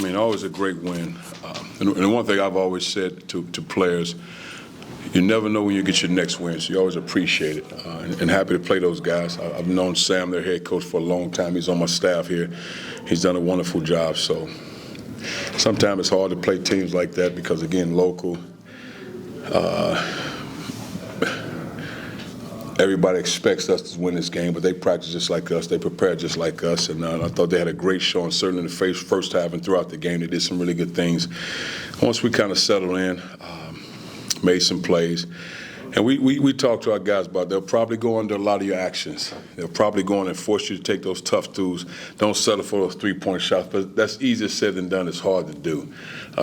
mean, always a great win. And one thing I've always said to players, you never know when you get your next win, so you always appreciate it. And happy to play those guys. I've known Sam, their head coach, for a long time. He's on my staff here. He's done a wonderful job. So sometimes it's hard to play teams like that because, again, local. Everybody expects us to win this game, but they practice just like us. They prepare just like us. And I thought they had a great show, and certainly in the first half and throughout the game, they did some really good things. Once we kind of settled in, made some plays. And we talked to our guys about they'll probably go under a lot of your actions. They'll probably go in and force you to take those tough twos. Don't settle for those three-point shots. But that's easier said than done. It's hard to do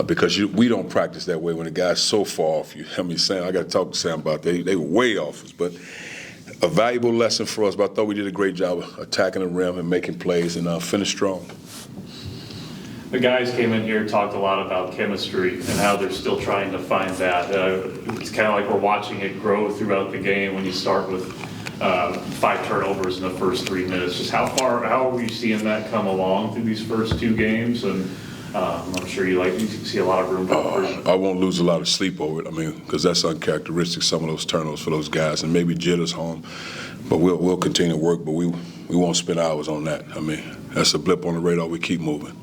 because we don't practice that way when a guy's so far off you. I mean, Sam, I got to talk to Sam about that. They were way off us. But a valuable lesson for us. But I thought we did a great job of attacking the rim and making plays and finished strong. The guys came in here, talked a lot about chemistry and how they're still trying to find that. It's kind of like we're watching it grow throughout the game when you start with 5 turnovers in the first 3 minutes. Just how are you seeing that come along through these first 2 games? And I'm sure you see a lot of room for improvement. I won't lose a lot of sleep over it. I mean, because that's uncharacteristic, some of those turnovers for those guys, and maybe jitters home. But we'll continue to work, but we won't spend hours on that. I mean, that's a blip on the radar. We keep moving.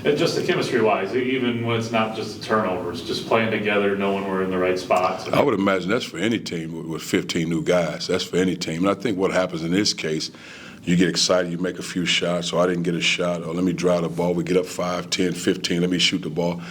And just the chemistry-wise, even when it's not just the turnovers, just playing together, knowing we're in the right spots. I would imagine that's for any team with 15 new guys. That's for any team. And I think what happens in this case, you get excited, you make a few shots, or I didn't get a shot, or let me drive the ball. We get up 5, 10, 15, let me shoot the ball.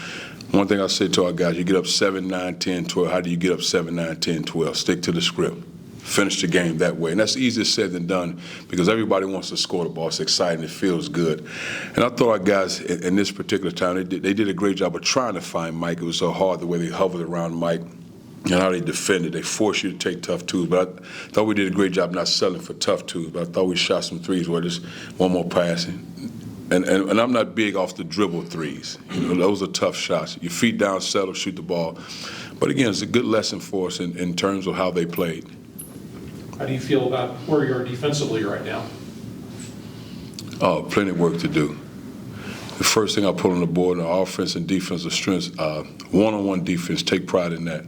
One thing I say to our guys, you get up 7, 9, 10, 12. How do you get up 7, 9, 10, 12? Stick to the script. Finish the game that way. And that's easier said than done because everybody wants to score the ball. It's exciting. It feels good. And I thought our guys in this particular time, they did a great job of trying to find Mike. It was so hard the way they hovered around Mike and how they defended. They forced you to take tough twos. But I thought we did a great job not selling for tough twos. But I thought we shot some threes where just one more passing. And I'm not big off the dribble threes. You know, those are tough shots. Your feet down, settle, shoot the ball. But again, it's a good lesson for us in terms of how they played. How do you feel about where you are defensively right now? Oh, plenty of work to do. The first thing I put on the board in our offense and defensive strengths, one-on-one defense, take pride in that.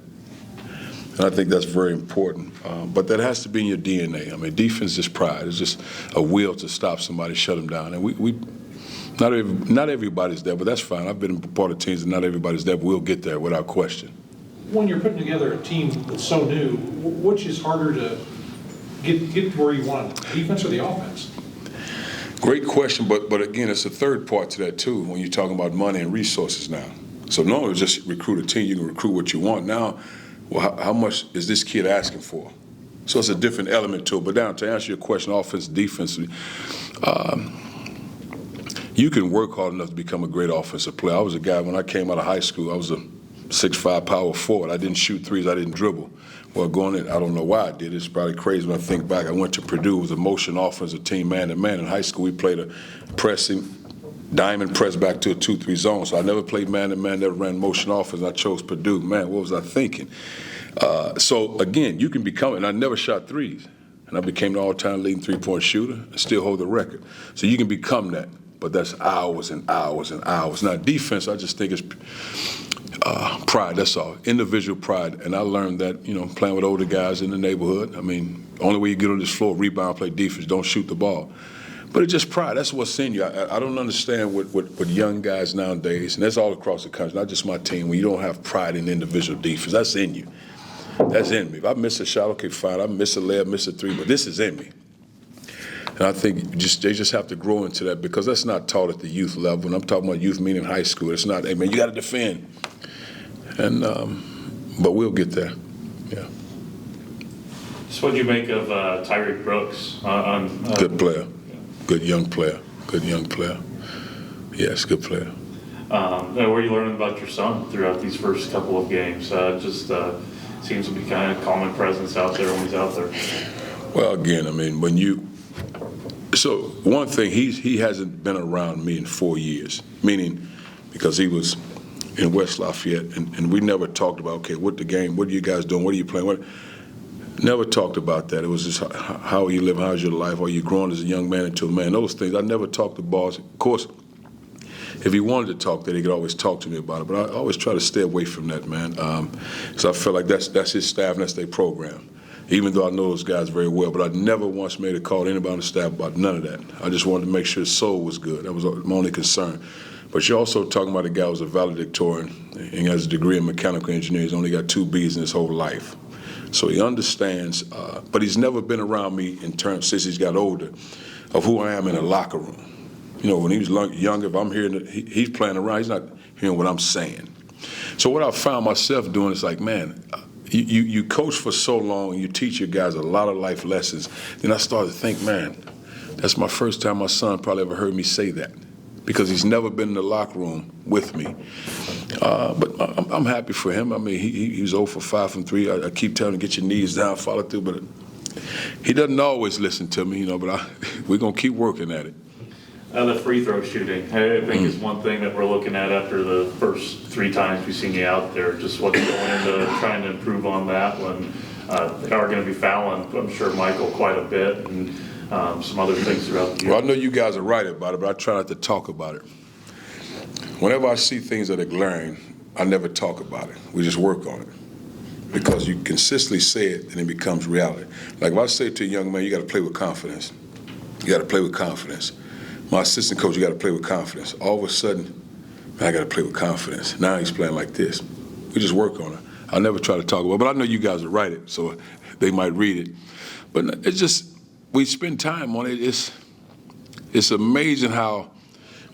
And I think that's very important. But that has to be in your DNA. I mean, defense is pride. It's just a will to stop somebody, shut them down. And not everybody's there, but that's fine. I've been part of teams and not everybody's there, but we'll get there without question. When you're putting together a team that's so new, which is harder to get where you want, the defense or the offense? Great question, but again, it's a third part to that too when you're talking about money and resources now. So normally just recruit a team, you can recruit what you want. Now, well, how much is this kid asking for? So it's a different element to it. But now to answer your question, offense, defense, you can work hard enough to become a great offensive player. I was a guy, when I came out of high school, I was a 6'5" power forward. I didn't shoot threes, I didn't dribble. Well, going in, I don't know why I did. It's probably crazy when I think back. I went to Purdue. It was a motion offensive team, man-to-man. In high school, we played a pressing, diamond press back to a 2-3 zone. So I never played man-to-man, never ran motion offense. I chose Purdue. Man, what was I thinking? So, again, you can become, and I never shot threes. And I became the all-time leading three-point shooter and still hold the record. So you can become that, but that's hours and hours and hours. Now, defense, I just think it's pride, that's all. Individual pride. And I learned that, playing with older guys in the neighborhood. I mean, only way you get on this floor, rebound, play defense, don't shoot the ball. But it's just pride. That's what's in you. I don't understand what young guys nowadays, and that's all across the country, not just my team, when you don't have pride in individual defense. That's in you. That's in me. If I miss a shot, okay, fine. I miss a layup, miss a three, but this is in me. And I think they just have to grow into that because that's not taught at the youth level. When I'm talking about youth, meaning high school, it's not, hey, man, you got to defend. And but we'll get there. Yeah. So what do you make of Tyreek Brooks? Good player. Good young player. Good young player. Yes, good player. What are you learning about your son throughout these first couple of games? Just seems to be kind of common presence out there when he's out there. Well, again, I mean, so one thing, he hasn't been around me in 4 years, meaning because he was in West Lafayette, and we never talked about, okay, what the game, what are you guys doing, what are you playing, never talked about that. It was just how are you living, how's your life, are you growing as a young man into a man, those things. I never talked to balls. Of course, if he wanted to talk that, he could always talk to me about it. But I always try to stay away from that, man. So I feel like that's his staff and that's their program. Even though I know those guys very well, but I never once made a call to anybody on the staff about none of that. I just wanted to make sure his soul was good. That was my only concern. But you're also talking about a guy who's a valedictorian and has a degree in mechanical engineering. He's only got 2 B's in his whole life. So he understands, but he's never been around me in terms, since he's got older, of who I am in a locker room. You know, when he was younger, if I'm hearing it, he's playing around, he's not hearing what I'm saying. So what I found myself doing is like, man, you coach for so long and you teach your guys a lot of life lessons. Then I started to think, man, that's my first time my son probably ever heard me say that, because he's never been in the locker room with me. But I'm happy for him. I mean, he was 0 for 5 from 3. I keep telling him, get your knees down, follow through, but he doesn't always listen to me, you know, but we're going to keep working at it. The free throw shooting, I think is one thing that we're looking at after the first 3 times we've seen you out there. Just what's going into trying to improve on that when they are going to be fouling, I'm sure, Michael quite a bit, and some other things throughout the year. Well, I know you guys are right about it, but I try not to talk about it. Whenever I see things that are glaring, I never talk about it. We just work on it. Because you consistently say it and it becomes reality. Like if I say to a young man, you got to play with confidence. You got to play with confidence. My assistant coach, you got to play with confidence. All of a sudden, man, I got to play with confidence. Now he's playing like this. We just work on it. I never try to talk about it, but I know you guys will write it, so they might read it. But it's just, we spend time on it. It's amazing how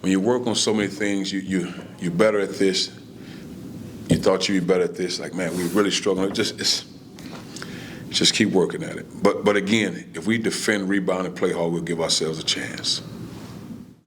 when you work on so many things, you're better at this. You thought you'd be better at this. Like, man, we really struggling. Just keep working at it. But again, if we defend, rebound, and play hard, we'll give ourselves a chance.